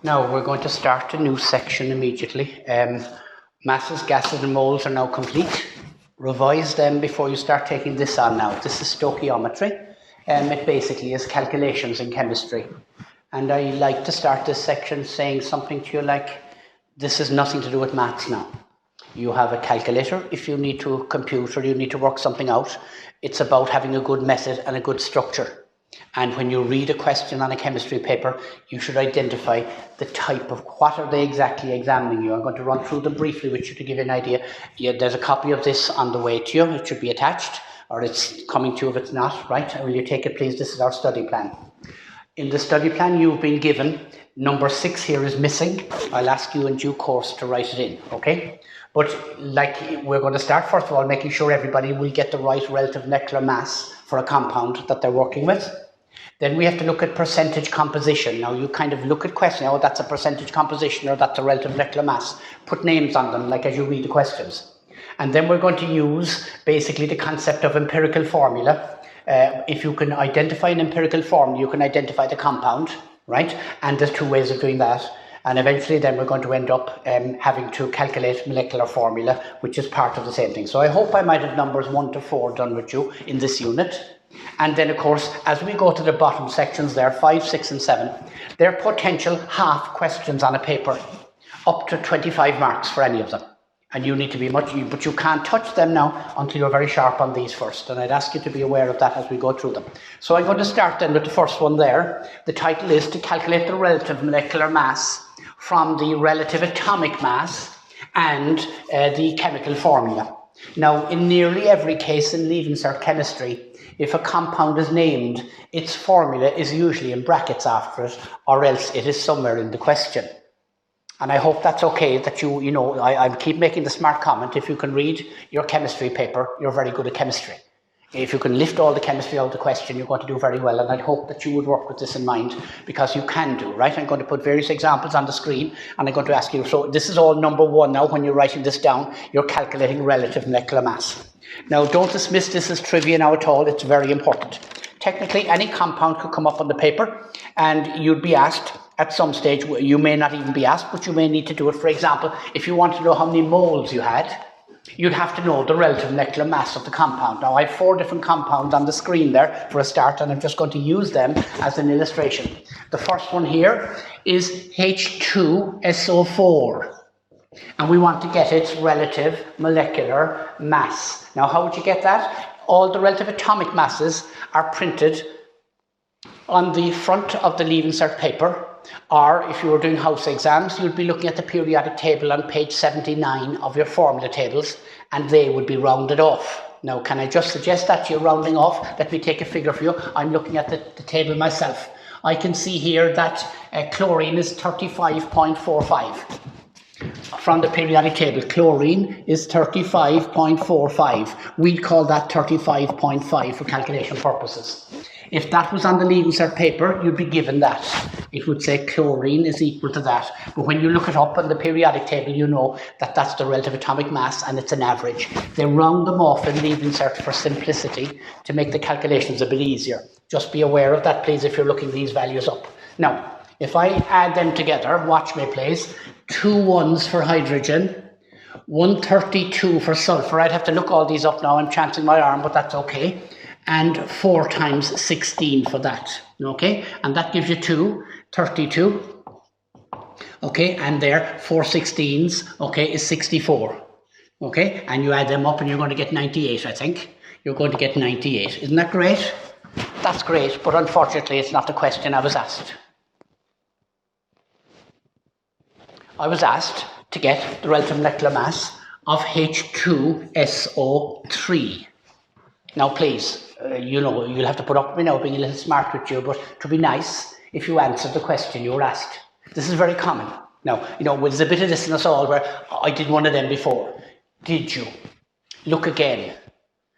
Now we're going to start a new section immediately. Masses, gases and moles are now complete. Revise them before you start taking this on now. This is stoichiometry. It basically is calculations in chemistry. And I like to start this section saying something to you like, this has nothing to do with maths now. You have a calculator if you need to compute or you need to work something out. It's about having a good method and a good structure. And when you read a question on a chemistry paper, you should identify the type of, what are they exactly examining you. I'm going to run through them briefly with you to give you an idea. Yeah, there's a copy of this on the way to you. It should be attached, or it's coming to you if it's not, right? Will you take it, please? This is our study plan. In the study plan you've been given, number 6 here is missing. I'll ask you in due course to write it in, okay? But like, we're going to start first of all making sure everybody will get the right relative molecular mass for a compound that they're working with. Then we have to look at percentage composition. Now you kind of look at questions, oh, that's a percentage composition or that's a relative molecular mass. Put names on them like as you read the questions. And then we're going to use basically the concept of empirical formula. If you can identify an empirical formula, you can identify the compound, right? And there's 2 ways of doing that. And eventually then we're going to end up having to calculate molecular formula, which is part of the same thing. So I hope I might have numbers 1 to 4 done with you in this unit. And then of course, as we go to the bottom sections there, 5, 6 and 7, they're potential half questions on a paper, up to 25 marks for any of them. And you need to be but you can't touch them now until you're very sharp on these first. And I'd ask you to be aware of that as we go through them. So I'm going to start then with the first one there. The title is to calculate the relative molecular mass from the relative atomic mass and the chemical formula. Now, in nearly every case in leaving cert chemistry, if a compound is named, its formula is usually in brackets after it, or else it is somewhere in the question. And I hope that's okay that you know, I keep making the smart comment, if you can read your chemistry paper, you're very good at chemistry. If you can lift all the chemistry out of the question, you're going to do very well. And I'd hope that you would work with this in mind, because you can do, right? I'm going to put various examples on the screen and I'm going to ask you, so this is all number 1 now. When you're writing this down, you're calculating relative molecular mass. Now, don't dismiss this as trivia now at all. It's very important. Technically, any compound could come up on the paper and you'd be asked at some stage, you may not even be asked, but you may need to do it. For example, if you want to know how many moles you had, you'd have to know the relative molecular mass of the compound. Now, I have 4 different compounds on the screen there for a start, and I'm just going to use them as an illustration. The first one here is H2SO4. And we want to get its relative molecular mass. Now, how would you get that? All the relative atomic masses are printed on the front of the leaving cert paper, or if you were doing house exams, you'd be looking at the periodic table on page 79 of your formula tables, and they would be rounded off. Now, can I just suggest that you're rounding off? Let me take a figure for you. I'm looking at the table myself. I can see here that chlorine is 35.45. From the periodic table, chlorine is 35.45. We'd call that 35.5 for calculation purposes. If that was on the leaving cert paper, you'd be given that. It would say chlorine is equal to that. But when you look it up on the periodic table, you know that that's the relative atomic mass and it's an average. They round them off in leaving cert for simplicity to make the calculations a bit easier. Just be aware of that, please, if you're looking these values up. Now, if I add them together, watch me please, 2 1s for hydrogen, 132 for sulfur. I'd have to look all these up now, I'm chancing my arm, but that's okay. And 4 times 16 for that, okay? And that gives you 32, okay? And there, 4 16s, okay, is 64, okay? And you add them up and you're going to get 98, I think. You're going to get 98. Isn't that great? That's great, but unfortunately it's not the question I was asked. I was asked to get the relative molecular mass of H2SO3. Now, please, you know, you'll have to put up with me now being a little smart with you, but to be nice, if you answer the question you were asked. This is very common. Now, you know, there's a bit of this in us all where I did one of them before. Did you? Look again.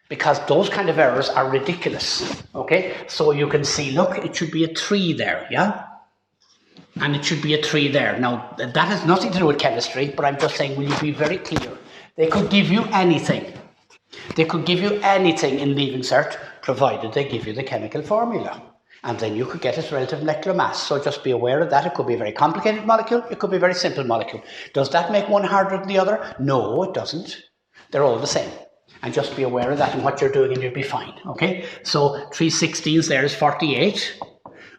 Because those kind of errors are ridiculous, okay? So you can see, look, it should be a 3 there, yeah? And it should be a 3 there. Now, that has nothing to do with chemistry, but I'm just saying, will you be very clear? They could give you anything. They could give you anything in leaving cert, provided they give you the chemical formula. And then you could get its relative molecular mass. So just be aware of that. It could be a very complicated molecule. It could be a very simple molecule. Does that make one harder than the other? No, it doesn't. They're all the same. And just be aware of that and what you're doing and you'll be fine. Okay, so 3/16 there is 48.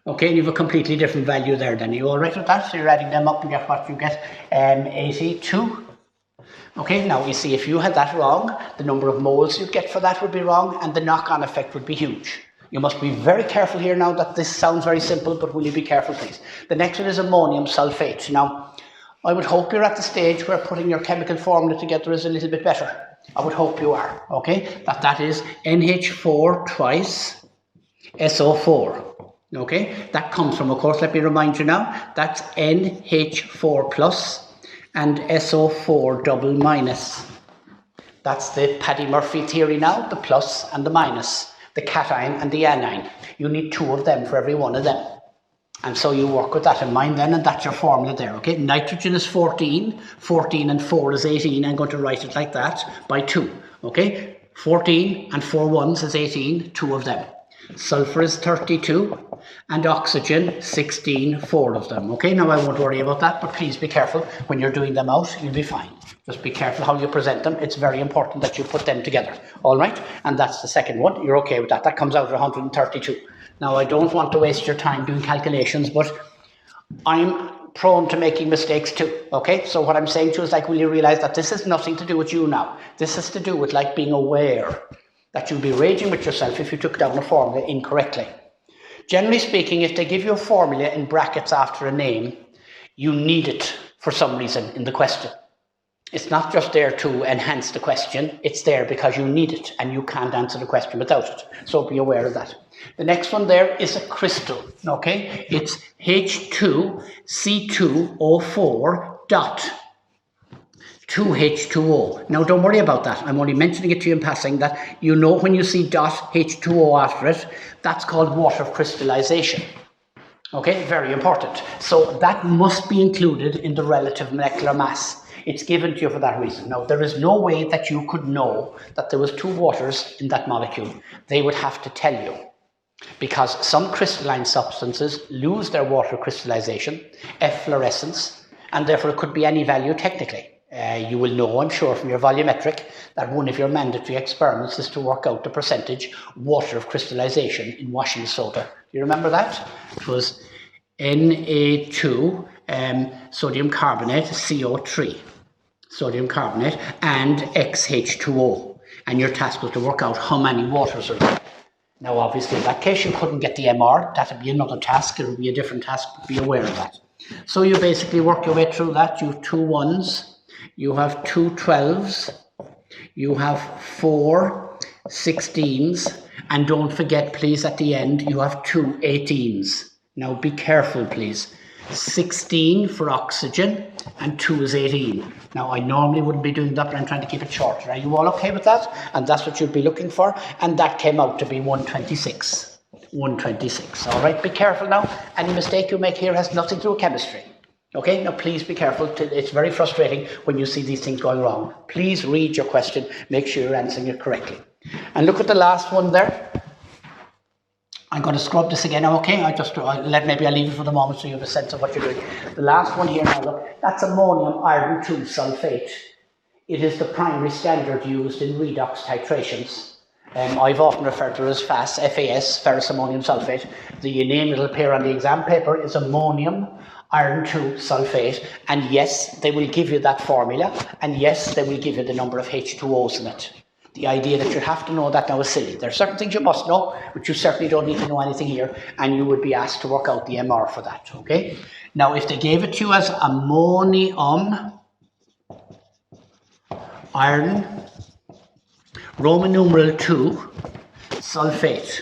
Okay, and you have a completely different value there then. Are you all right with that? So you're adding them up and get what you get, 82. Okay, now you see if you had that wrong, the number of moles you'd get for that would be wrong and the knock-on effect would be huge. You must be very careful here now that this sounds very simple, but will you be careful please? The next one is ammonium sulfate. Now, I would hope you're at the stage where putting your chemical formula together is a little bit better. I would hope you are, okay? That is NH4 twice SO4, okay? That comes from, of course, let me remind you now, that's NH4 plus and SO4 double minus. That's the Paddy-Murphy theory now, the plus and the minus. The cation and the anion. You need 2 of them for every one of them. And so you work with that in mind then, and that's your formula there, okay? Nitrogen is 14, 14 and 4 is 18. I'm going to write it like that, by 2, okay? 14 and 4 ones is 18, 2 of them. Sulfur is 32, and oxygen, 16, 4 of them, okay? Now I won't worry about that, but please be careful. When you're doing them out, you'll be fine. Just be careful how you present them. It's very important that you put them together, all right? And that's the second one. You're okay with that. That comes out at 132. Now, I don't want to waste your time doing calculations, but I'm prone to making mistakes too, okay? So what I'm saying to you is like, will you realize that this has nothing to do with you now? This has to do with like being aware that you'll be raging with yourself if you took down a formula incorrectly. Generally speaking, if they give you a formula in brackets after a name, you need it for some reason in the question. It's not just there to enhance the question, it's there because you need it and you can't answer the question without it. So be aware of that. The next one there is a crystal, okay? It's H2C2O4 dot 2H2O. Now don't worry about that. I'm only mentioning it to you in passing that you know when you see dot H2O after it, that's called water of crystallization. Okay, very important. So that must be included in the relative molecular mass. It's given to you for that reason. Now, there is no way that you could know that there was 2 waters in that molecule. They would have to tell you. Because some crystalline substances lose their water crystallization, efflorescence, and therefore it could be any value technically. You will know, I'm sure, from your volumetric that one of your mandatory experiments is to work out the percentage water of crystallization in washing soda. Do you remember that? It was Na2 sodium carbonate, CO3. Sodium carbonate and XH2O. And your task was to work out how many waters are there. Now, obviously, in that case, you couldn't get the MR. That would be another task. It would be a different task. Be aware of that. So you basically work your way through that. You have 2 1s. You have 2 12s. You have 4 16s. And don't forget, please, at the end, you have 2 18s. Now, be careful, please. 16 for oxygen and 2 is 18. Now, I normally wouldn't be doing that, but I'm trying to keep it shorter. Are you all okay with that? And that's what you'd be looking for. And that came out to be 126. 126. All right, be careful now. Any mistake you make here has nothing to do with chemistry. Okay, now please be careful. It's very frustrating when you see these things going wrong. Please read your question. Make sure you're answering it correctly. And look at the last one there. I'm going to scrub this again, okay? Maybe I'll leave it for the moment so you have a sense of what you're doing. The last one here now, look, that's ammonium iron 2 sulfate. It is the primary standard used in redox titrations. I've often referred to it as FAS, FAS, ferrous ammonium sulfate. The name that'll appear on the exam paper is ammonium iron 2 sulfate. And yes, they will give you that formula. And yes, they will give you the number of H2Os in it. The idea that you have to know that now is silly. There are certain things you must know, but you certainly don't need to know anything here, and you would be asked to work out the MR for that, okay? Now, if they gave it to you as ammonium iron, Roman numeral 2, sulfate.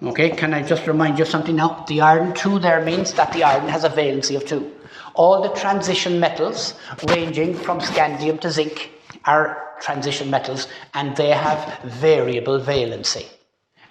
Okay, can I just remind you of something now? The iron 2 there means that the iron has a valency of 2. All the transition metals, ranging from scandium to zinc, are transition metals, and they have variable valency.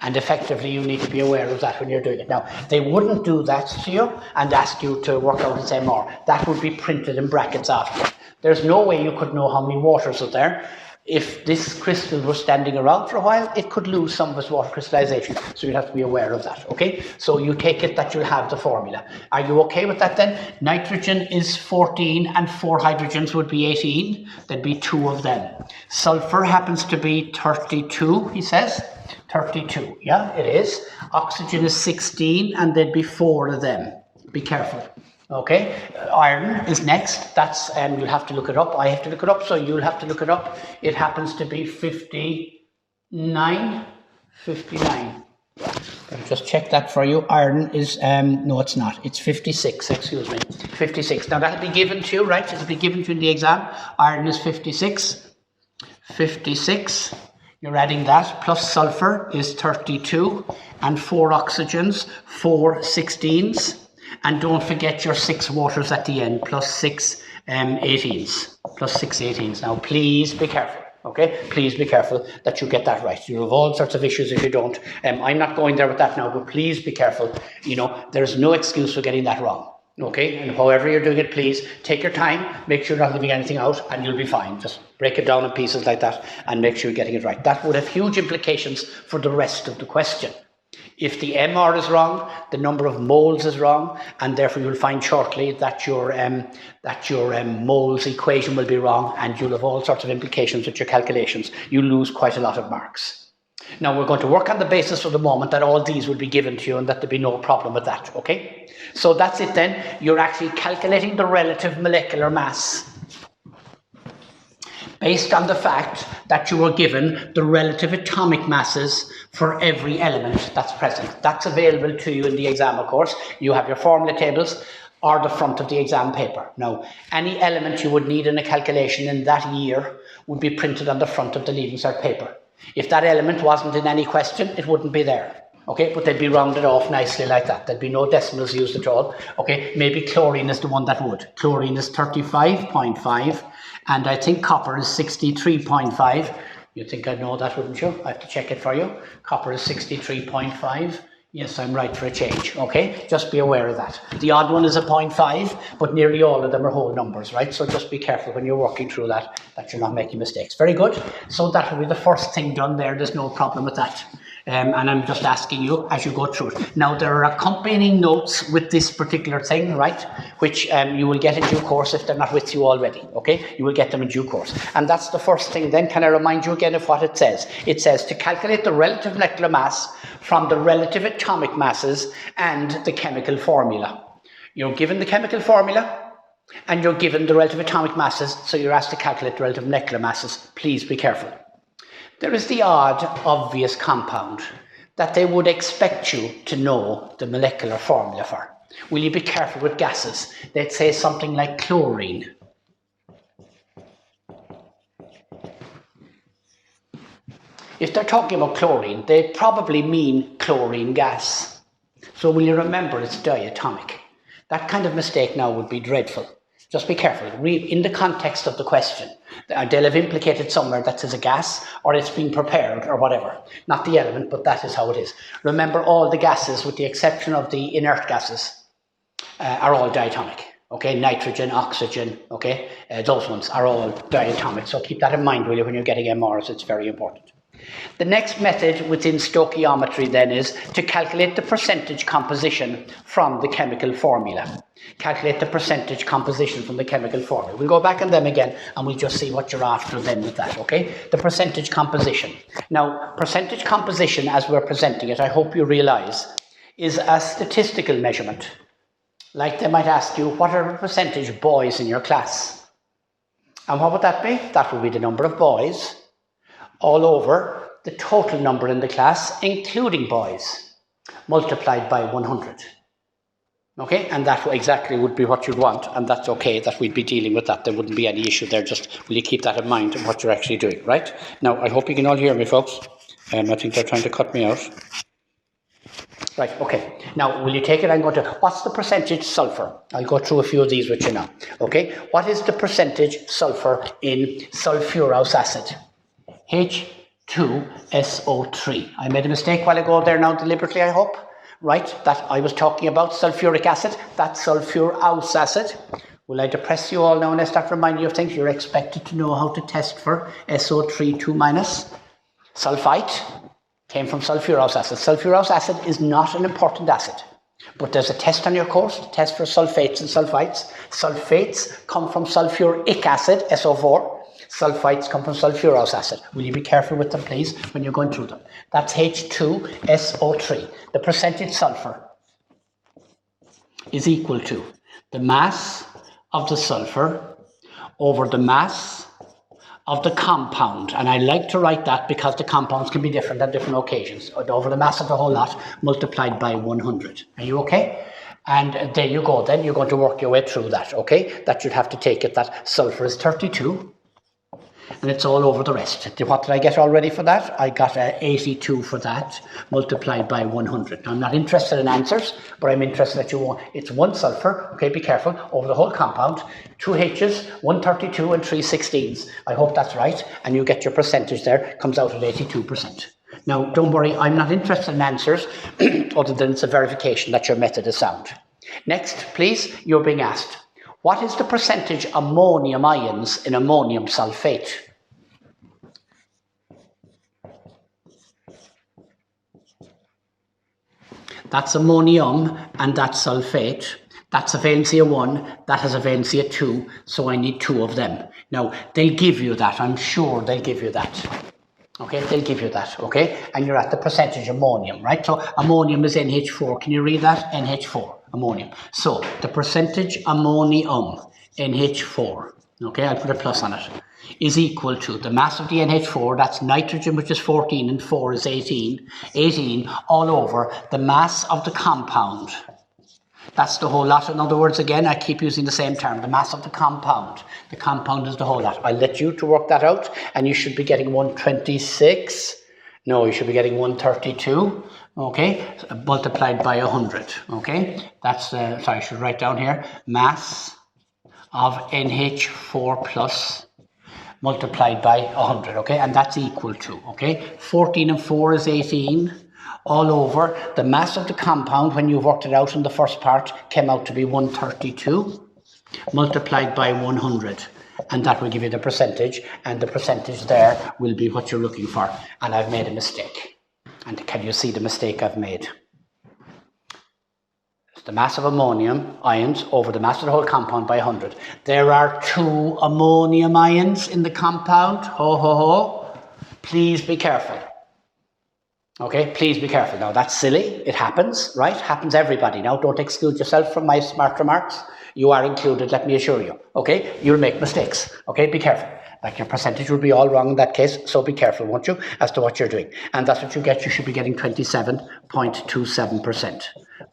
And effectively, you need to be aware of that when you're doing it. Now, they wouldn't do that to you and ask you to work out its MR. That would be printed in brackets after. There's no way you could know how many waters are there. If this crystal was standing around for a while, it could lose some of its water crystallization. So you'll have to be aware of that, okay? So you take it that you'll have the formula. Are you okay with that then? Nitrogen is 14 and 4 hydrogens would be 18. There'd be 2 of them. Sulfur happens to be 32, he says. 32, yeah, it is. Oxygen is 16 and there'd be 4 of them. Be careful. Okay, iron is next. That's you'll have to look it up. I have to look it up, so you'll have to look it up. It happens to be 59. 59. I'll just check that for you. Iron is no, it's not. It's 56. Excuse me, 56. Now that'll be given to you, right? It'll be given to you in the exam. Iron is 56. 56. You're adding that plus sulfur is 32, and 4 oxygens, 4 16s. And don't forget your 6 waters at the end, plus 6 18s. Plus 6 18s. Now, please be careful, okay? Please be careful that you get that right. You'll have all sorts of issues if you don't. I'm not going there with that now, but please be careful. You know, there's no excuse for getting that wrong, okay? And however you're doing it, please take your time, make sure you're not leaving anything out, and you'll be fine. Just break it down in pieces like that and make sure you're getting it right. That would have huge implications for the rest of the question. If the MR is wrong, the number of moles is wrong, and therefore you'll find shortly that your moles equation will be wrong, and you'll have all sorts of implications with your calculations. You lose quite a lot of marks. Now we're going to work on the basis for the moment that all these will be given to you and that there'll be no problem with that, okay? So that's it then. You're actually calculating the relative molecular mass based on the fact that you were given the relative atomic masses for every element that's present. That's available to you in the exam, of course. You have your formula tables or the front of the exam paper. Now, any element you would need in a calculation in that year would be printed on the front of the Leaving Cert paper. If that element wasn't in any question, it wouldn't be there. Okay, but they'd be rounded off nicely like that. There'd be no decimals used at all. Okay, maybe chlorine is the one that would. Chlorine is 35.5. And I think copper is 63.5. You'd think I'd know that, wouldn't you? I have to check it for you. Copper is 63.5. Yes, I'm right for a change, okay? Just be aware of that. The odd one is a 0.5, but nearly all of them are whole numbers, right? So just be careful when you're working through that you're not making mistakes. Very good. So that will be the first thing done there. There's no problem with that. And I'm just asking you as you go through it. Now, there are accompanying notes with this particular thing, right? Which you will get in due course if they're not with you already, okay? You will get them in due course. And that's the first thing then. Can I remind you again of what it says? It says to calculate the relative molecular mass from the relative atomic masses and the chemical formula. You're given the chemical formula and you're given the relative atomic masses, so you're asked to calculate the relative molecular masses. Please be careful. There is the odd, obvious compound that they would expect you to know the molecular formula for. Will you be careful with gases? They'd say something like chlorine. If they're talking about chlorine, they probably mean chlorine gas. So will you remember it's diatomic? That kind of mistake now would be dreadful. Just be careful. Read in the context of the question. They'll have implicated somewhere that says a gas or it's being prepared or whatever. Not the element, but that is how it is. Remember, all the gases, with the exception of the inert gases, are all diatomic. Okay, nitrogen, oxygen, okay, those ones are all diatomic. So keep that in mind, will you, when you're getting MRs. It's very important. The next method within stoichiometry then is to calculate the percentage composition from the chemical formula. Calculate the percentage composition from the chemical formula. We'll go back on them again and we'll just see what you're after then with that, okay? The percentage composition. Now, percentage composition, as we're presenting it, I hope you realise, is a statistical measurement. Like they might ask you, what are the percentage boys in your class? And what would that be? That would be the number of boys all over the total number in the class, including boys, multiplied by 100. Okay, and that exactly would be what you'd want, and that's okay that we'd be dealing with that. There wouldn't be any issue there. Just will you keep that in mind and what you're actually doing, right? Now, I hope you can all hear me, folks. I think they're trying to cut me out. Right, okay. Now, will you take it? I'm going to, what's the percentage sulfur? I'll go through a few of these with you now. Okay, what is the percentage sulfur in sulfurous acid? H2SO3. I made a mistake while ago there now deliberately, I hope. Right, that I was talking about sulfuric acid. That's sulfurous acid. Will I depress you all now and I start reminding you of things? You're expected to know how to test for SO3 2-. Sulfite came from sulfurous acid. Sulfurous acid is not an important acid, but there's a test on your course, test for sulfates and sulfites. Sulfates come from sulfuric acid, SO4. Sulfites come from sulfurous acid. Will you be careful with them, please, when you're going through them? That's H2SO3. The percentage sulfur is equal to the mass of the sulfur over the mass of the compound. And I like to write that because the compounds can be different at different occasions. Over the mass of the whole lot multiplied by 100. Are you okay? And there you go. Then you're going to work your way through that, okay? That you'd have to take it that sulfur is 32. And it's all over the rest. What did I get already for that? I got 82 for that, multiplied by 100. Now, I'm not interested in answers, but I'm interested that you want, it's one sulfur, okay, be careful, over the whole compound, 2 H's, 132 and 3 16s. I hope that's right, and you get your percentage there, comes out at 82%. Now, don't worry, I'm not interested in answers, other than it's a verification that your method is sound. Next, please, you're being asked, what is the percentage ammonium ions in ammonium sulfate? That's ammonium and that's sulfate. That's a valency of 1, that has a valency of 2, so I need 2 of them. Now, they'll give you that, I'm sure they'll give you that. Okay, they'll give you that, okay? And you're at the percentage ammonium, right? So ammonium is NH4. Can you read that? NH4, ammonium. So the percentage ammonium, NH4, okay, I'll put a plus on it, is equal to the mass of the NH4, that's nitrogen, which is 14, and 4 is 18. 18 all over the mass of the compound. That's the whole lot. In other words, again, I keep using the same term, the mass of the compound. The compound is the whole lot. I'll let you to work that out, and you should be getting 126. No, you should be getting 132, okay, multiplied by 100, okay? That's, sorry, I should write down here, mass of NH4 plus multiplied by 100, okay? And that's equal to, okay? 14 and 4 is 18. All over, the mass of the compound, when you worked it out in the first part, came out to be 132 multiplied by 100. And that will give you the percentage, and the percentage there will be what you're looking for. And I've made a mistake. And can you see the mistake I've made? It's the mass of ammonium ions over the mass of the whole compound by 100. There are 2 ammonium ions in the compound. Ho, ho, ho. Please be careful. Okay, please be careful. Now, that's silly. It happens, right? Happens everybody. Now, don't exclude yourself from my smart remarks. You are included, let me assure you. Okay, you'll make mistakes. Okay, be careful. Like your percentage will be all wrong in that case, so be careful, won't you, as to what you're doing. And that's what you get. You should be getting 27.27%.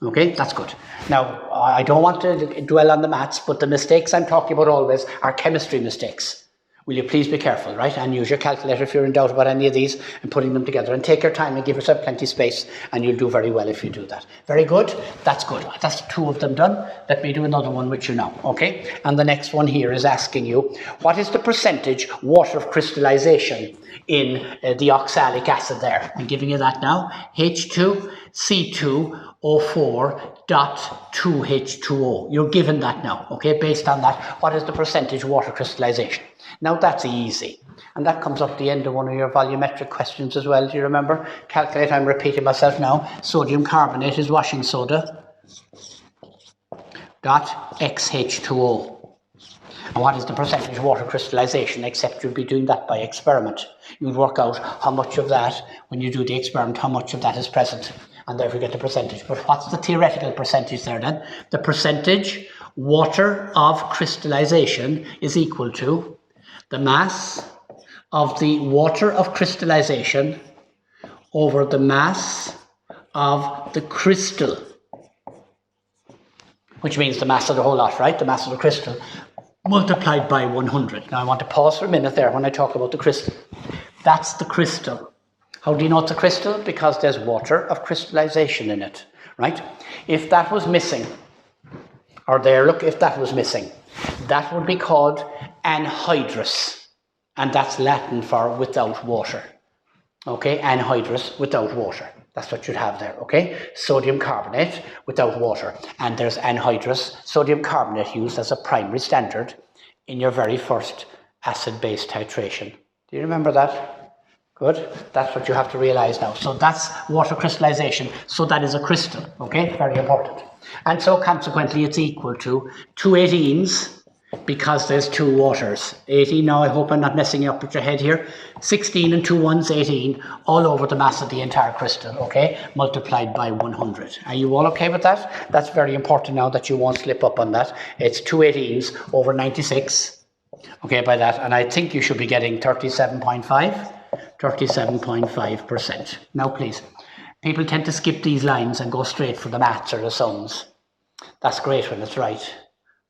Okay, that's good. Now, I don't want to dwell on the maths, but the mistakes I'm talking about always are chemistry mistakes. Will you please be careful, right? And use your calculator if you're in doubt about any of these and putting them together. And take your time and give yourself plenty of space, and you'll do very well if you do that. Very good. That's good. That's 2 of them done. Let me do another one with you now, okay? And the next one here is asking you, what is the percentage water of crystallization in the oxalic acid there? I'm giving you that now. H2C2O4.2H2O. You're given that now, okay? Based on that, what is the percentage water crystallization? Now that's easy, and that comes up at the end of one of your volumetric questions as well. Do you remember? Calculate, I'm repeating myself now, sodium carbonate is washing soda dot XH2O. And what is the percentage water crystallization, except you'll be doing that by experiment. You'll work out how much of that, when you do the experiment, how much of that is present, and therefore get the percentage. But what's the theoretical percentage there then? The percentage water of crystallization is equal to the mass of the water of crystallization over the mass of the crystal, which means the mass of the whole lot, right? The mass of the crystal multiplied by 100. Now I want to pause for a minute there when I talk about the crystal. That's the crystal. How do you know it's a crystal? Because there's water of crystallization in it, right? If that was missing, or there, look, if that was missing, that would be called anhydrous, and that's Latin for without water. Okay, anhydrous, without water. That's what you'd have there, okay? Sodium carbonate without water. And there's anhydrous sodium carbonate used as a primary standard in your very first acid-base titration. Do you remember that? Good. That's what you have to realize now. So that's water crystallization. So that is a crystal, okay? Very important. And so consequently, it's equal to 2 18s because there's 2 waters. 18, now I hope I'm not messing you up with your head here. 16 and 2 1s, 18, all over the mass of the entire crystal, okay? Multiplied by 100. Are you all okay with that? That's very important now that you won't slip up on that. It's 2 18s over 96, okay, by that. And I think you should be getting 37.5. 37.5%. Now, please, people tend to skip these lines and go straight for the maths or the sums. That's great when it's right,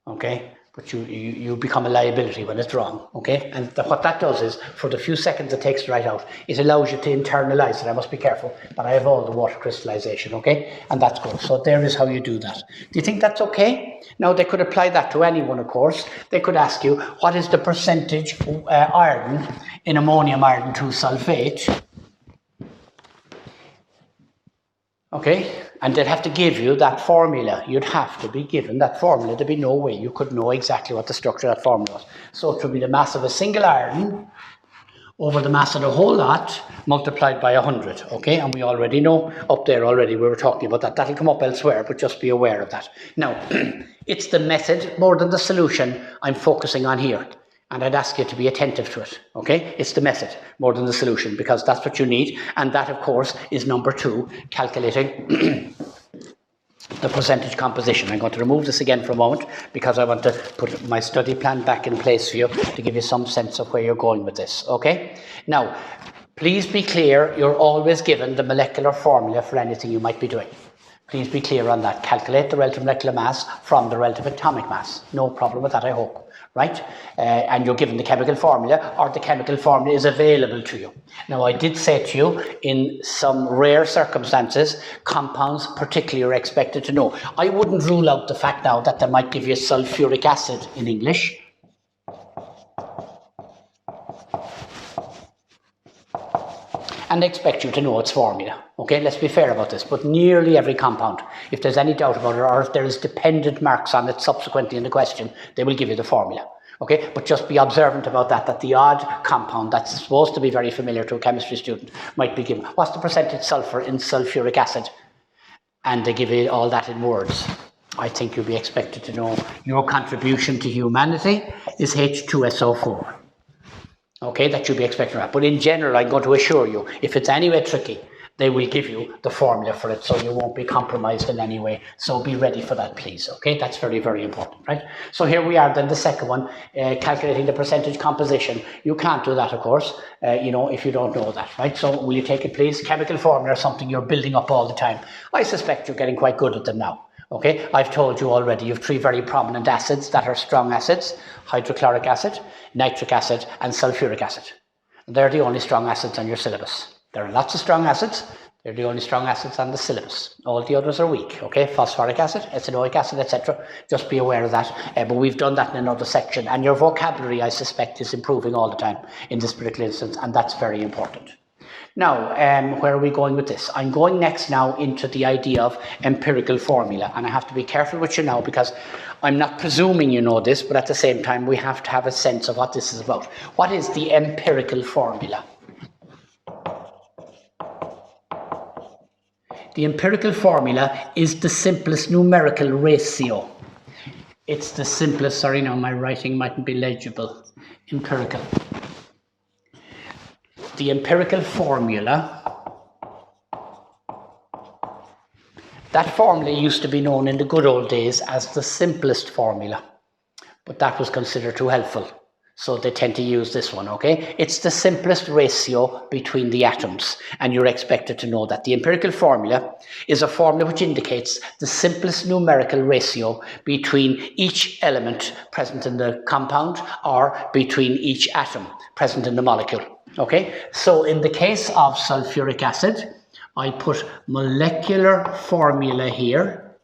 okay? But you become a liability when it's wrong, okay? And what that does is, for the few seconds it takes to write out, it allows you to internalize it. I must be careful, but I have all the water crystallization, okay? And that's good. So there is how you do that. Do you think that's okay? Now, they could apply that to anyone, of course. They could ask you, what is the percentage iron in ammonium iron 2 sulfate? Okay, and they'd have to give you that formula. You'd have to be given that formula. There'd be no way you could know exactly what the structure of that formula was. So it would be the mass of a single iron over the mass of the whole lot multiplied by 100. Okay, and we already know up there already, we were talking about that. That'll come up elsewhere, but just be aware of that. Now, it's the method more than the solution I'm focusing on here. And I'd ask you to be attentive to it, okay? It's the method more than the solution, because that's what you need. And that, of course, is number 2, calculating the percentage composition. I'm going to remove this again for a moment because I want to put my study plan back in place for you to give you some sense of where you're going with this, okay? Now, please be clear, you're always given the molecular formula for anything you might be doing. Please be clear on that. Calculate the relative molecular mass from the relative atomic mass. No problem with that, I hope. Right? And you're given the chemical formula, or the chemical formula is available to you. Now, I did say to you, in some rare circumstances, compounds particularly are expected to know. I wouldn't rule out the fact now that they might give you sulfuric acid in English. And expect you to know its formula. Okay, let's be fair about this. But nearly every compound, if there's any doubt about it, or if there is dependent marks on it subsequently in the question, they will give you the formula. Okay, but just be observant about that, that the odd compound that's supposed to be very familiar to a chemistry student might be given. What's the percentage sulfur in sulfuric acid? And they give you all that in words. I think you'll be expected to know your contribution to humanity is H2SO4. Okay, that you'll be expecting that. But in general, I'm going to assure you, if it's anyway tricky, they will give you the formula for it, so you won't be compromised in any way. So be ready for that, please. Okay, that's very, very important, right? So here we are then, the second one, calculating the percentage composition. You can't do that, of course, if you don't know that, right? So will you take it, please? Chemical formula is something you're building up all the time. I suspect you're getting quite good at them now. Okay, I've told you already, you have 3 very prominent acids that are strong acids: hydrochloric acid, nitric acid, and sulfuric acid. They're the only strong acids on your syllabus. There are lots of strong acids. They're the only strong acids on the syllabus. All the others are weak, okay? Phosphoric acid, ethanoic acid, etc. Just be aware of that. But we've done that in another section. And your vocabulary, I suspect, is improving all the time in this particular instance, and that's very important. Now, where are we going with this? I'm going next now into the idea of empirical formula. And I have to be careful with you now, because I'm not presuming you know this, but at the same time, we have to have a sense of what this is about. What is the empirical formula? The empirical formula is the simplest numerical ratio. It's the simplest, sorry, now my writing mightn't be legible. Empirical. The empirical formula, that formula used to be known in the good old days as the simplest formula, but that was considered too helpful. So they tend to use this one, okay? It's the simplest ratio between the atoms, and you're expected to know that. The empirical formula is a formula which indicates the simplest numerical ratio between each element present in the compound or between each atom present in the molecule, okay? So in the case of sulfuric acid, I put molecular formula here,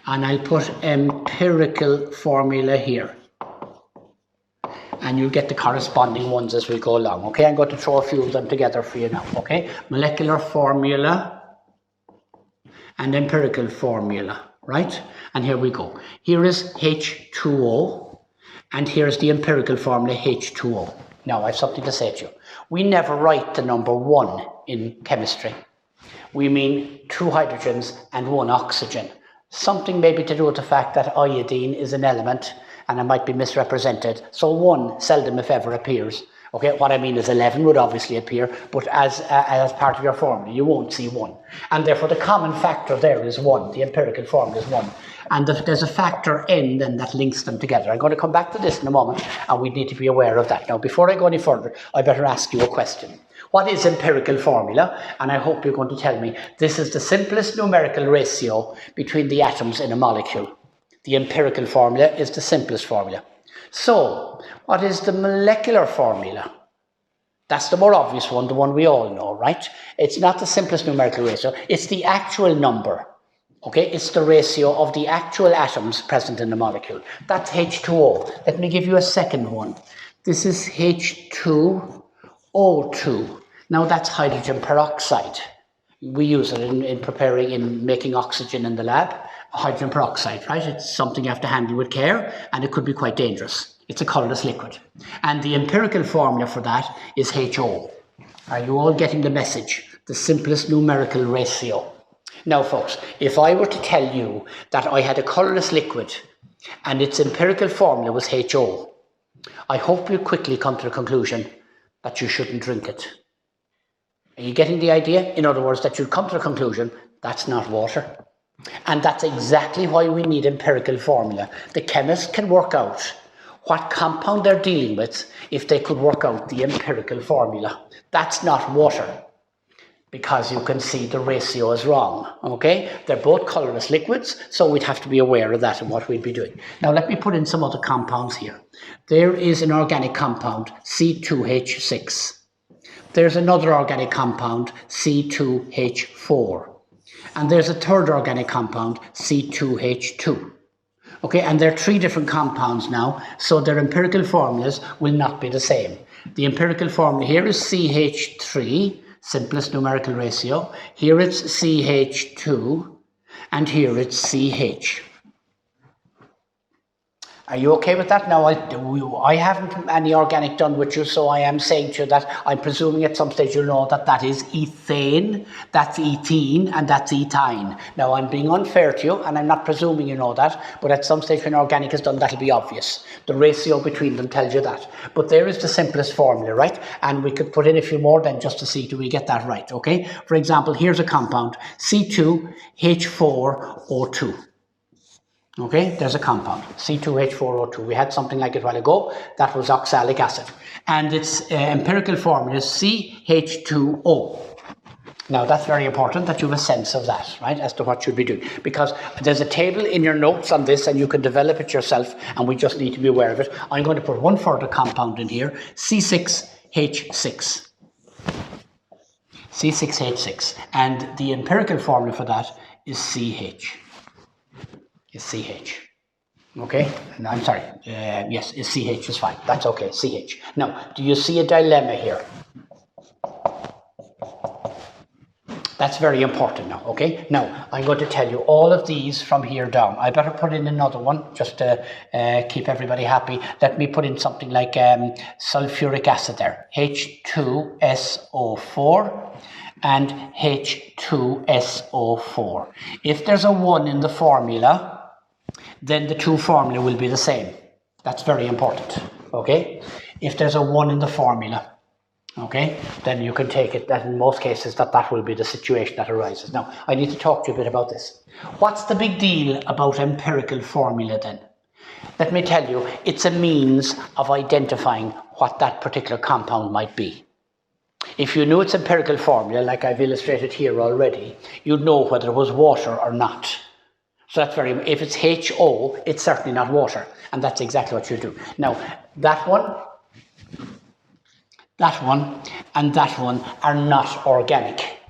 and I'll put empirical formula here. And you'll get the corresponding ones as we go along, okay? I'm going to throw a few of them together for you now, okay? Molecular formula and empirical formula, right? And here we go. Here is H2O, and here's the empirical formula H2O. Now, I have something to say to you. We never write the number 1 in chemistry. We mean 2 hydrogens and 1 oxygen. Something maybe to do with the fact that iodine is an element and it might be misrepresented. So 1 seldom, if ever, appears. Okay, what I mean is 11 would obviously appear, but as part of your formula, you won't see 1. And therefore, the common factor there is 1. The empirical formula is 1. And there's a factor n then that links them together. I'm going to come back to this in a moment, and we need to be aware of that. Now, before I go any further, I better ask you a question. What is empirical formula? And I hope you're going to tell me this is the simplest numerical ratio between the atoms in a molecule. The empirical formula is the simplest formula. So, what is the molecular formula? That's the more obvious one, the one we all know, right? It's not the simplest numerical ratio, it's the actual number. Okay, it's the ratio of the actual atoms present in the molecule. That's H2O. Let me give you a second one. This is H2O2. Now that's hydrogen peroxide. We use it in making oxygen in the lab. Hydrogen peroxide, right? It's something you have to handle with care, and it could be quite dangerous. It's a colourless liquid. And the empirical formula for that is HO. Are you all getting the message? The simplest numerical ratio. Now, folks, if I were to tell you that I had a colourless liquid and its empirical formula was HO, I hope you'll quickly come to the conclusion that you shouldn't drink it. Are you getting the idea? In other words, that you'll come to the conclusion that's not water. And that's exactly why we need empirical formula. The chemist can work out what compound they're dealing with if they could work out the empirical formula. That's not water, because you can see the ratio is wrong, okay? They're both colourless liquids, so we'd have to be aware of that and what we'd be doing. Now, let me put in some other compounds here. There is an organic compound, C2H6. There's another organic compound, C2H4. And there's a third organic compound, C2H2. Okay, and there are 3 different compounds now, so their empirical formulas will not be the same. The empirical formula here is CH3, simplest numerical ratio. Here it's CH2, and here it's CH. Are you okay with that? Now, I haven't any organic done with you, so I am saying to you that I'm presuming at some stage you'll know that that is ethane, that's ethene, and that's ethyne. Now, I'm being unfair to you, and I'm not presuming you know that, but at some stage when organic is done, that'll be obvious. The ratio between them tells you that. But there is the simplest formula, right? And we could put in a few more then just to see, do we get that right, okay? For example, here's a compound, C2H4O2. Okay, there's a compound, C2H4O2. We had something like it a while ago. That was oxalic acid. And its empirical formula is CH2O. Now, that's very important that you have a sense of that, right, as to what you'd be doing. Because there's a table in your notes on this, and you can develop it yourself, and we just need to be aware of it. I'm going to put one further compound in here, C6H6. C6H6. And the empirical formula for that is CH. Is CH. Okay? No, I'm sorry. Yes, is CH is fine. That's okay, CH. Now, do you see a dilemma here? That's very important now, okay? Now, I'm going to tell you all of these from here down. I better put in another one just to keep everybody happy. Let me put in something like sulfuric acid there. H2SO4 and H2SO4. If there's a 1 in the formula, then the 2 formula will be the same. That's very important, okay? If there's a 1 in the formula, okay, then you can take it that in most cases that will be the situation that arises. Now, I need to talk to you a bit about this. What's the big deal about empirical formula then? Let me tell you, it's a means of identifying what that particular compound might be. If you knew its empirical formula, like I've illustrated here already, you'd know whether it was water or not. So that's if it's HO, it's certainly not water. And that's exactly what you do. Now, that one, and that one are not organic.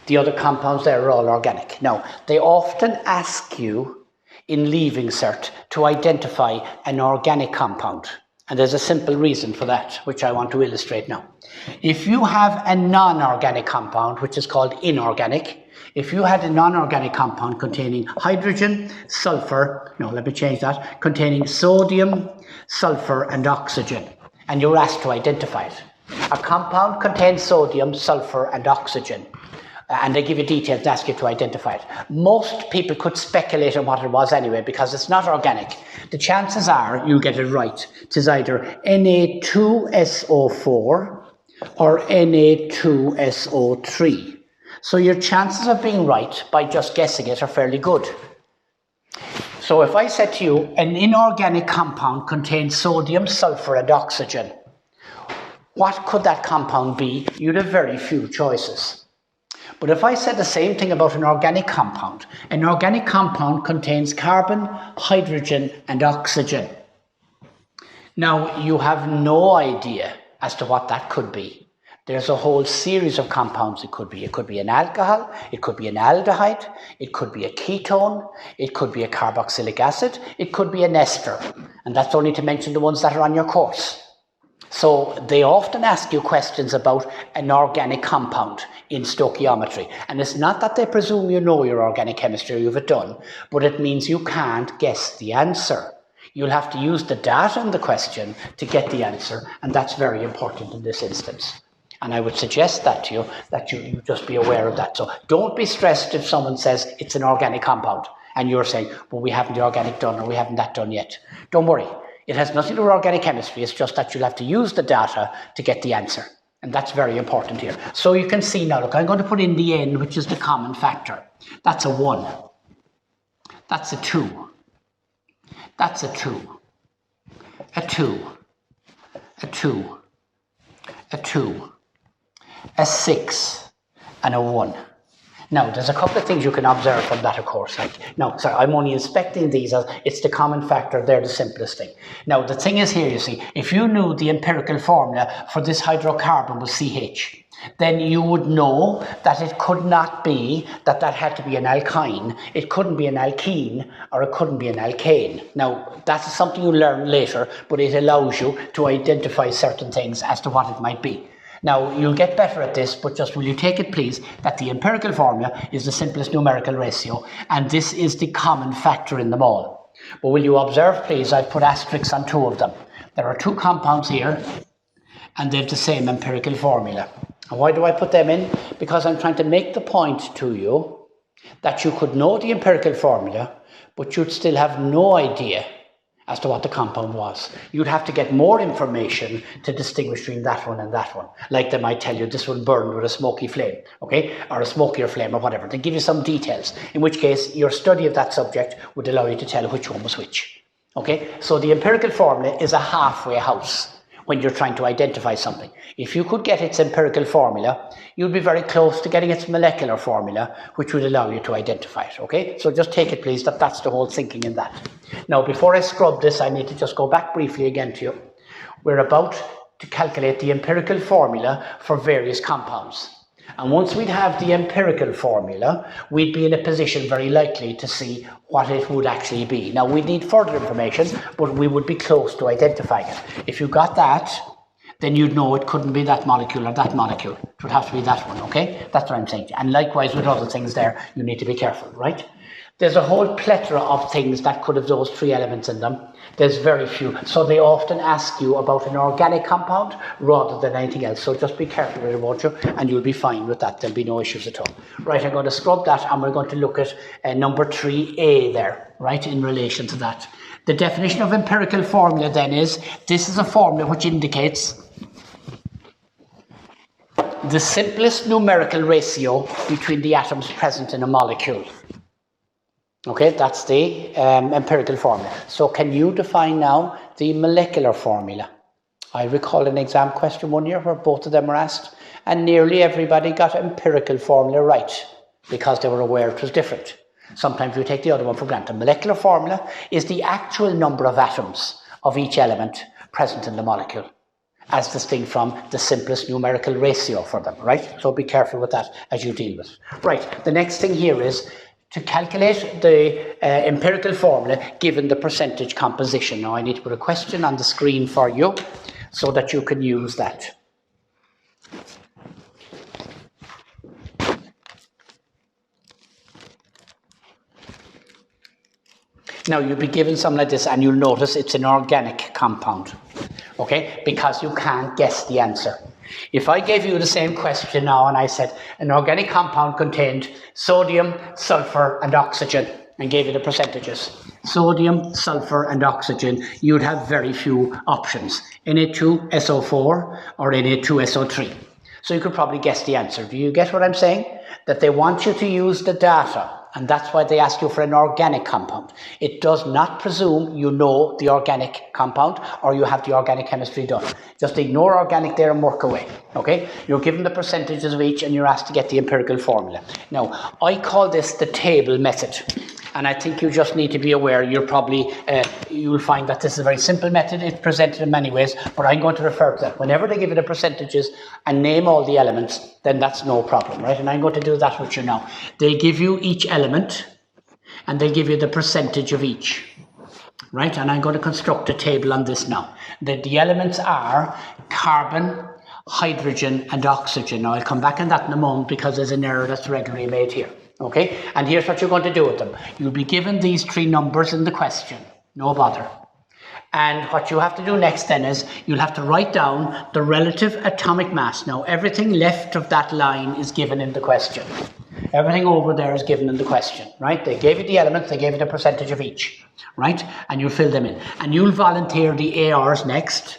The other compounds there are all organic. Now, they often ask you in Leaving Cert to identify an organic compound. And there's a simple reason for that, which I want to illustrate now. If you have a non-organic compound, which is called inorganic, If you had a non-organic compound containing hydrogen, sulfur, no, let me change that, containing sodium, sulfur, and oxygen, and you're asked to identify it. A compound contains sodium, sulfur, and oxygen, and they give you details and ask you to identify it. Most people could speculate on what it was anyway, because it's not organic. The chances are you'll get it right. It is either Na2SO4 or Na2SO3. So your chances of being right by just guessing it are fairly good. So if I said to you, an inorganic compound contains sodium, sulfur, and oxygen, what could that compound be? You'd have very few choices. But if I said the same thing about an organic compound contains carbon, hydrogen, and oxygen. Now, you have no idea as to what that could be. There's a whole series of compounds it could be. It could be an alcohol, it could be an aldehyde, it could be a ketone, it could be a carboxylic acid, it could be an ester. And that's only to mention the ones that are on your course. So they often ask you questions about an organic compound in stoichiometry. And it's not that they presume you know your organic chemistry or you've it done, but it means you can't guess the answer. You'll have to use the data in the question to get the answer, and that's very important in this instance. And I would suggest that to you, that you just be aware of that. So don't be stressed if someone says it's an organic compound, and you're saying, well, we haven't the organic done, or we haven't that done yet. Don't worry. It has nothing to do with organic chemistry. It's just that you'll have to use the data to get the answer. And that's very important here. So you can see now, look, I'm going to put in the N, which is the common factor. That's a 1. That's a 2. That's a 2. A 2. A 2. A 2. A 6. And a 1. Now, there's a couple of things you can observe from that, of course. I'm only inspecting these as it's the common factor. They're the simplest thing. Now, the thing is here, you see, if you knew the empirical formula for this hydrocarbon was CH, then you would know that it could not be that had to be an alkyne. It couldn't be an alkene, or it couldn't be an alkane. Now, that's something you learn later, but it allows you to identify certain things as to what it might be. Now, you'll get better at this, but just will you take it, please, that the empirical formula is the simplest numerical ratio, and this is the common factor in them all. But will you observe, please, I've put asterisks on 2 of them. There are 2 compounds here, and they have the same empirical formula. And why do I put them in? Because I'm trying to make the point to you that you could know the empirical formula, but you'd still have no idea as to what the compound was. You'd have to get more information to distinguish between that one and that one. Like they might tell you this one burned with a smoky flame, okay? Or a smokier flame or whatever. They give you some details, in which case your study of that subject would allow you to tell which one was which. Okay? So the empirical formula is a halfway house when you're trying to identify something. If you could get its empirical formula, you'd be very close to getting its molecular formula, which would allow you to identify it, okay? So just take it, please, that's the whole thinking in that. Now, before I scrub this, I need to just go back briefly again to you. We're about to calculate the empirical formula for various compounds. And once we'd have the empirical formula, we'd be in a position very likely to see what it would actually be. Now, we'd need further information, but we would be close to identifying it. If you got that, then you'd know it couldn't be that molecule or that molecule. It would have to be that one, okay? That's what I'm saying. And likewise with other things there, you need to be careful, right? There's a whole plethora of things that could have those 3 elements in them. There's very few. So they often ask you about an organic compound rather than anything else. So just be careful with it, won't you? And you'll be fine with that. There'll be no issues at all. Right, I'm going to scrub that, and we're going to look at number 3A there, right, in relation to that. The definition of empirical formula then is, this is a formula which indicates the simplest numerical ratio between the atoms present in a molecule. Okay, that's the empirical formula. So can you define now the molecular formula? I recall an exam question one year where both of them were asked, and nearly everybody got empirical formula right because they were aware it was different. Sometimes we take the other one for granted. Molecular formula is the actual number of atoms of each element present in the molecule, as distinct from the simplest numerical ratio for them, right? So be careful with that as you deal with it. Right, the next thing here is to calculate the empirical formula given the percentage composition. Now I need to put a question on the screen for you so that you can use that. Now, you'll be given something like this, and you'll notice it's an organic compound, okay? Because you can't guess the answer. If I gave you the same question now, and I said an organic compound contained sodium, sulfur, and oxygen, and gave you the percentages, sodium, sulfur, and oxygen, you'd have very few options, Na2SO4 or Na2SO3. So you could probably guess the answer. Do you get what I'm saying? That they want you to use the data, and that's why they ask you for an organic compound. It does not presume you know the organic compound or you have the organic chemistry done. Just ignore organic there and work away, okay? You're given the percentages of each and you're asked to get the empirical formula. Now, I call this the table method. And I think you just need to be aware, you'll find that this is a very simple method. It's presented in many ways, but I'm going to refer to that. Whenever they give you the percentages and name all the elements, then that's no problem, right? And I'm going to do that with you now. They'll give you each element and they'll give you the percentage of each, right? And I'm going to construct a table on this now. The elements are carbon, hydrogen, and oxygen. Now, I'll come back on that in a moment because there's an error that's regularly made here. Okay, and here's what you're going to do with them. You'll be given these three numbers in the question, no bother. And what you have to do next then is you'll have to write down the relative atomic mass. Now, everything left of that line is given in the question. Everything over there is given in the question, right? They gave you the elements, they gave you the percentage of each, right? And you'll fill them in. And you'll volunteer the ARs next.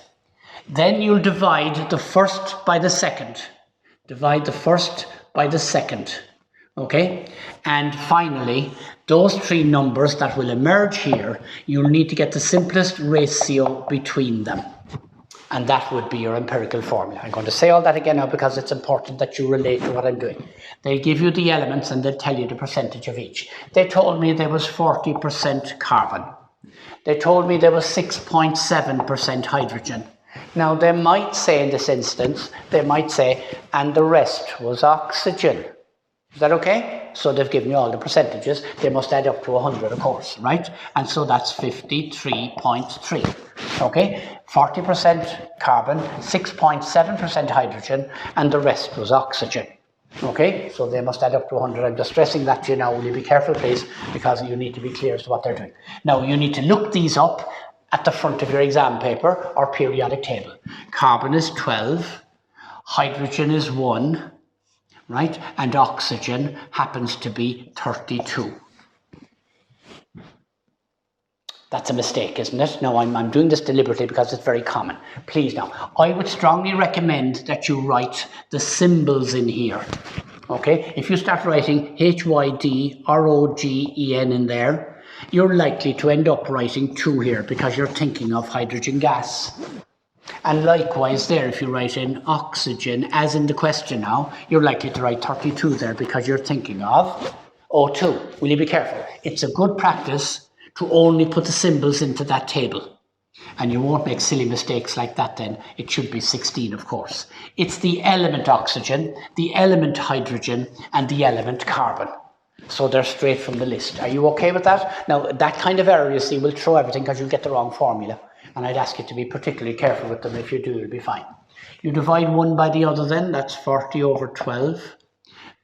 Then you'll divide the first by the second. Divide the first by the second. Okay, and finally, those three numbers that will emerge here, you'll need to get the simplest ratio between them. And that would be your empirical formula. I'm going to say all that again now because it's important that you relate to what I'm doing. They give you the elements and they'll tell you the percentage of each. They told me there was 40% carbon. They told me there was 6.7% hydrogen. Now, they might say in this instance, and the rest was oxygen. Is that okay? So they've given you all the percentages. They must add up to 100, of course, right? And so that's 53.3. Okay? 40% carbon, 6.7% hydrogen, and the rest was oxygen. Okay? So they must add up to 100. I'm just stressing that to you now. Will you be careful, please? Because you need to be clear as to what they're doing. Now, you need to look these up at the front of your exam paper or periodic table. Carbon is 12. Hydrogen is 1. Right? And oxygen happens to be 32. That's a mistake, isn't it? No, I'm doing this deliberately because it's very common. Please now, I would strongly recommend that you write the symbols in here. Okay? If you start writing HYDROGEN in there, you're likely to end up writing 2 here because you're thinking of hydrogen gas. And likewise there, if you write in oxygen, as in the question now, you're likely to write 32 there because you're thinking of O2. Will you be careful? It's a good practice to only put the symbols into that table. And you won't make silly mistakes like that then. It should be 16, of course. It's the element oxygen, the element hydrogen, and the element carbon. So they're straight from the list. Are you okay with that? Now, that kind of error, you see, will throw everything because you'll get the wrong formula. And I'd ask you to be particularly careful with them. If you do, you'll be fine. You divide one by the other then. That's 40 over 12.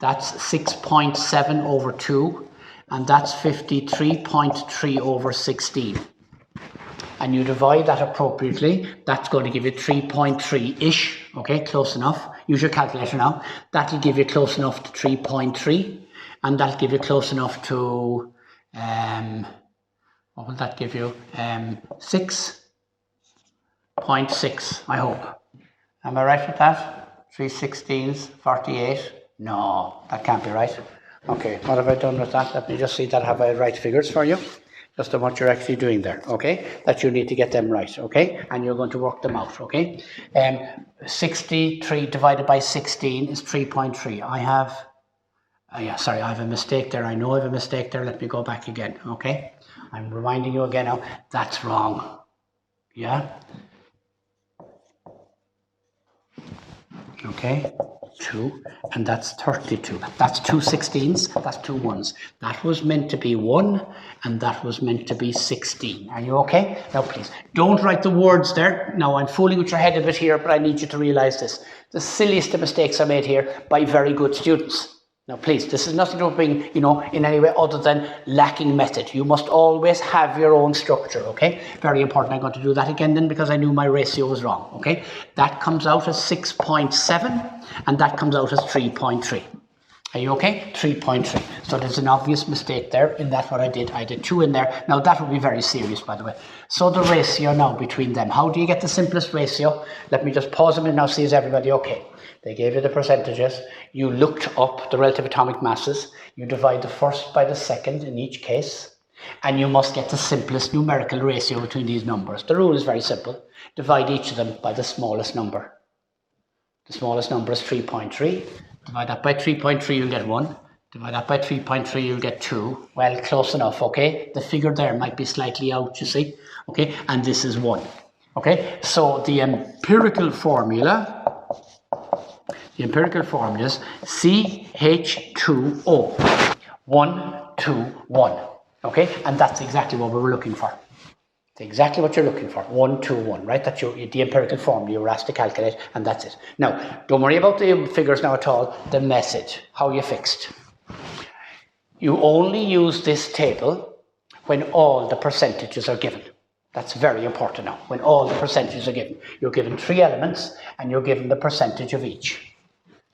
That's 6.7 over 2. And that's 53.3 over 16. And you divide that appropriately. That's going to give you 3.3-ish. Okay, close enough. Use your calculator now. That'll give you close enough to 3.3. And that'll give you close enough to, what will that give you? 6.6, I hope. Am I right with that? 3 16s, 48? No, that can't be right. Okay, what have I done with that? Let me just see that. Have I right figures for you? Just on what you're actually doing there, okay? That you need to get them right, okay? And you're going to work them out, okay? 63 divided by 16 is 3.3. I have a mistake there. I know I have a mistake there. Let me go back again, okay? I'm reminding you again now, that's wrong. Yeah? Okay, 2, and that's 32. That's 2 16s, that's 2 1s. That was meant to be 1, and that was meant to be 16. Are you okay? Now, please, don't write the words there. Now, I'm fooling with your head a bit here, but I need you to realize this. The silliest of mistakes are made here by very good students. Now, please, this is nothing to bring, in any way other than lacking method. You must always have your own structure, okay? Very important. I'm going to do that again then because I knew my ratio was wrong, okay? That comes out as 6.7 and that comes out as 3.3. Are you okay? 3.3. So there's an obvious mistake there in that what I did 2 in there. Now that would be very serious, by the way. So the ratio now between them. How do you get the simplest ratio? Let me just pause a minute now, see is everybody okay? They gave you the percentages. You looked up the relative atomic masses. You divide the first by the second in each case. And you must get the simplest numerical ratio between these numbers. The rule is very simple. Divide each of them by the smallest number. The smallest number is 3.3. Divide that by 3.3, you'll get 1. Divide that by 3.3, you'll get 2. Well, close enough, okay? The figure there might be slightly out, you see? Okay, and this is 1. Okay, so the empirical formula is CH2O. 1, 2, 1. Okay, and that's exactly what we were looking for. Exactly what you're looking for. 1, 2, 1, right? That's the empirical formula you were asked to calculate, and that's it. Now, don't worry about the figures now at all. The method, how you fixed. You only use this table when all the percentages are given. That's very important now. When all the percentages are given. You're given 3 elements, and you're given the percentage of each.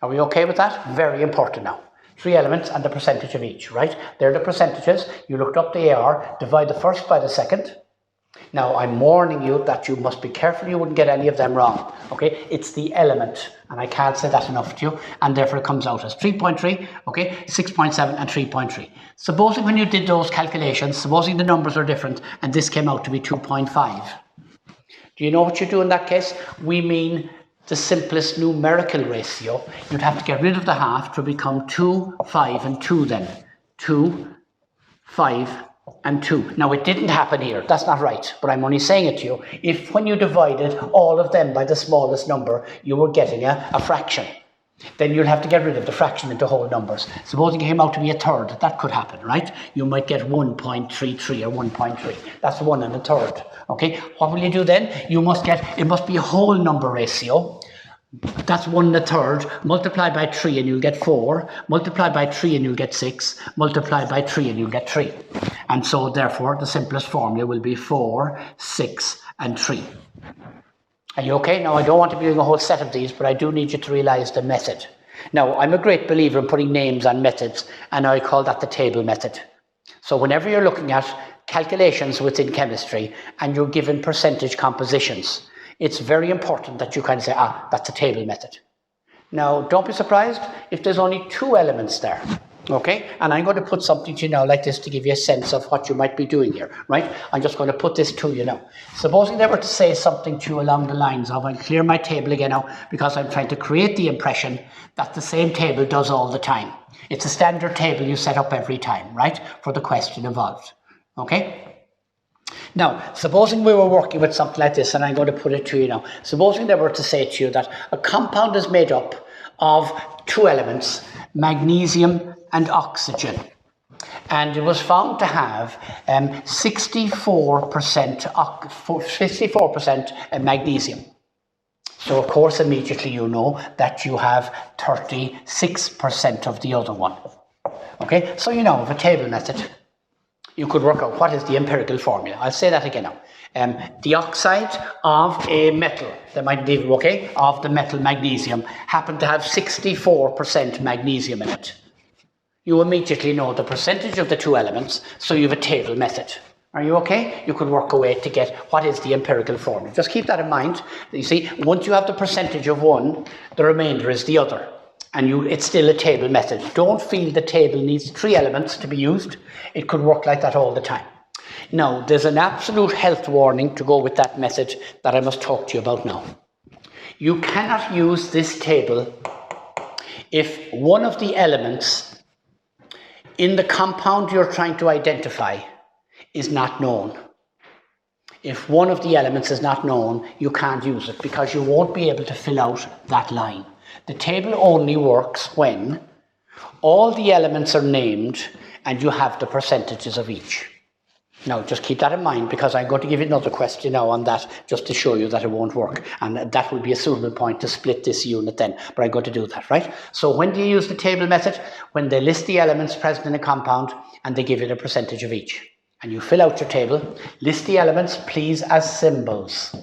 Are we okay with that? Very important now. 3 elements and the percentage of each, right? They're the percentages. You looked up the AR, divide the first by the second. Now, I'm warning you that you must be careful you wouldn't get any of them wrong, okay? It's the element, and I can't say that enough to you, and therefore it comes out as 3.3, okay, 6.7 and 3.3. Supposing when you did those calculations, supposing the numbers were different, and this came out to be 2.5. Do you know what you do in that case? We mean the simplest numerical ratio. You'd have to get rid of the half to become 2, 5, and 2 then. 2, 5, and 2. Now, it didn't happen here. That's not right, but I'm only saying it to you. If when you divided all of them by the smallest number, you were getting a fraction, then you'll have to get rid of the fraction into whole numbers. Supposing it came out to be a third, that could happen, right? You might get 1.33 or 1.3. That's 1 and a third, okay? What will you do then? You must get, it must be a whole number ratio. That's 1 and a third. Multiply by 3 and you'll get 4. Multiply by 3 and you'll get 6. Multiply by 3 and you'll get 3. And so, therefore, the simplest formula will be 4, 6, and 3. Are you okay? Now, I don't want to be doing a whole set of these, but I do need you to realize the method. Now, I'm a great believer in putting names on methods, and I call that the table method. So whenever you're looking at calculations within chemistry and you're given percentage compositions, it's very important that you kind of say, that's a table method. Now, don't be surprised if there's only 2 elements there. Okay, and I'm going to put something to you now like this to give you a sense of what you might be doing here, right? I'm just going to put this to you now. Supposing they were to say something to you along the lines of, I'll clear my table again now because I'm trying to create the impression that the same table does all the time. It's a standard table you set up every time, right? For the question involved, okay? Now, supposing we were working with something like this, and I'm going to put it to you now. Supposing they were to say to you that a compound is made up of 2 elements, magnesium and oxygen, and it was found to have 64% magnesium. So of course immediately you know that you have 36% of the other one. Okay, so you know of a table method, you could work out what is the empirical formula. I'll say that again now. The oxide of a metal, of the metal magnesium, happened to have 64% magnesium in it. You immediately know the percentage of the 2 elements, so you have a table method. Are you okay? You could work away to get what is the empirical formula. Just keep that in mind. You see, once you have the percentage of one, the remainder is the other. And it's still a table method. Don't feel the table needs 3 elements to be used. It could work like that all the time. Now, there's an absolute health warning to go with that method that I must talk to you about now. You cannot use this table if one of the elements in the compound you're trying to identify is not known. If one of the elements is not known, you can't use it because you won't be able to fill out that line. The table only works when all the elements are named and you have the percentages of each. Now, just keep that in mind, because I'm going to give you another question now on that, just to show you that it won't work. And that will be a suitable point to split this unit then. But I'm going to do that, right? So when do you use the table method? When they list the elements present in a compound and they give you the percentage of each. And you fill out your table, list the elements, please, as symbols.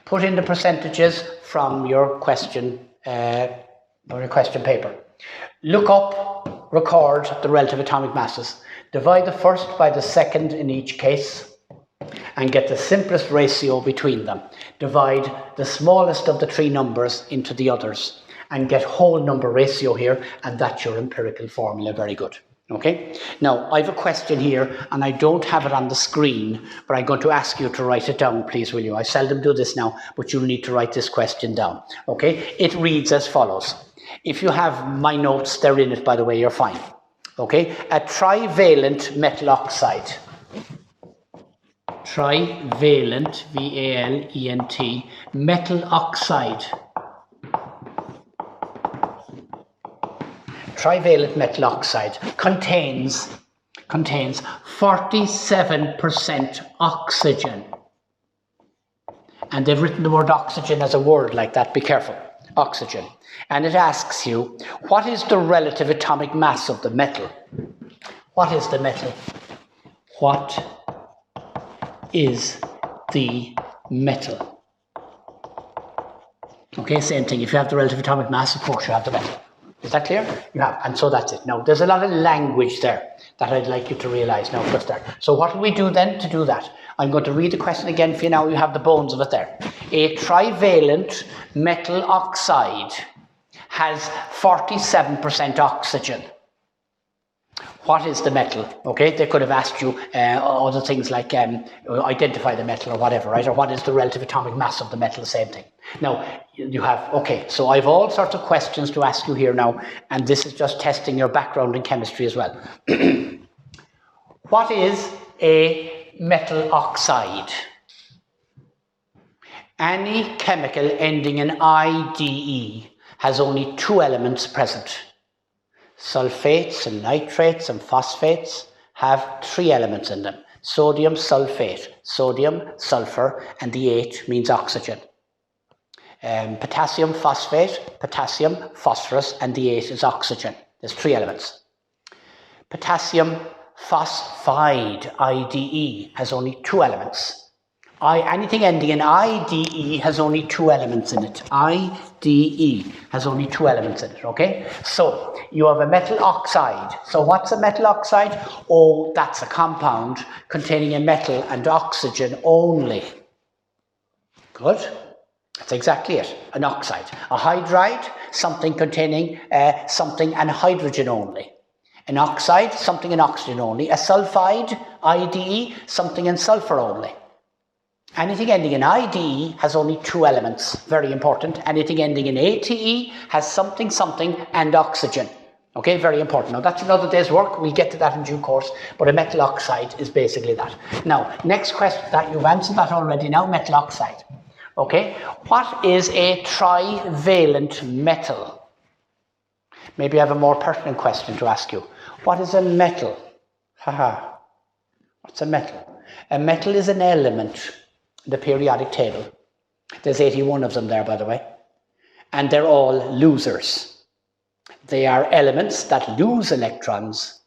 Put in the percentages from your question paper. Look up, record the relative atomic masses. Divide the first by the second in each case and get the simplest ratio between them. Divide the smallest of the three numbers into the others and get whole number ratio here, and that's your empirical formula. Very good. Okay, now I have a question here and I don't have it on the screen, but I'm going to ask you to write it down, please, will you? I seldom do this now, but you'll need to write this question down. Okay, it reads as follows. If you have my notes, they're in it, by the way, you're fine. Okay, a trivalent metal oxide. Trivalent, V-A-L-E-N-T, metal oxide. Trivalent metal oxide contains 47% oxygen. And they've written the word oxygen as a word like that, be careful. Oxygen. And it asks you, what is the relative atomic mass of the metal? What is the metal? What is the metal? Okay, same thing. If you have the relative atomic mass, of course you have the metal. Is that clear? You have. And so that's it. Now, there's a lot of language there that I'd like you to realize now for a start. So what do we do then to do that? I'm going to read the question again for you now. You have the bones of it there. A trivalent metal oxide has 47% oxygen. What is the metal? Okay, they could have asked you other things like identify the metal or whatever, right? Or what is the relative atomic mass of the metal? Same thing. Now, you have, okay, so I have all sorts of questions to ask you here now, and this is just testing your background in chemistry as well. What is a metal oxide? Any chemical ending in IDE has only two elements present. Sulfates and nitrates and phosphates have three elements in them. Sodium sulfate, sodium, sulfur, and the 8 means oxygen. Potassium phosphate, potassium, phosphorus, and the 8 is oxygen. There's three elements. Potassium phosphide, IDE, has only two elements. Anything ending in IDE has only two elements in it. IDE has only two elements in it, okay? So you have a metal oxide. So what's a metal oxide? Oh, that's a compound containing a metal and oxygen only. Good. That's exactly it, an oxide. A hydride, something containing something and hydrogen only. An oxide, something and oxygen only. A sulfide, IDE, something and sulfur only. Anything ending in IDE has only two elements, very important. Anything ending in ATE has something, something, and oxygen. Okay, very important. Now that's another day's work, we'll get to that in due course, but a metal oxide is basically that. Now, next question, that you've answered that already now, metal oxide. Okay, what is a trivalent metal? Maybe I have a more pertinent question to ask you. What is a metal? Haha, what's a metal? A metal is an element in the periodic table. There's 81 of them there, by the way. And they're all losers. They are elements that lose electrons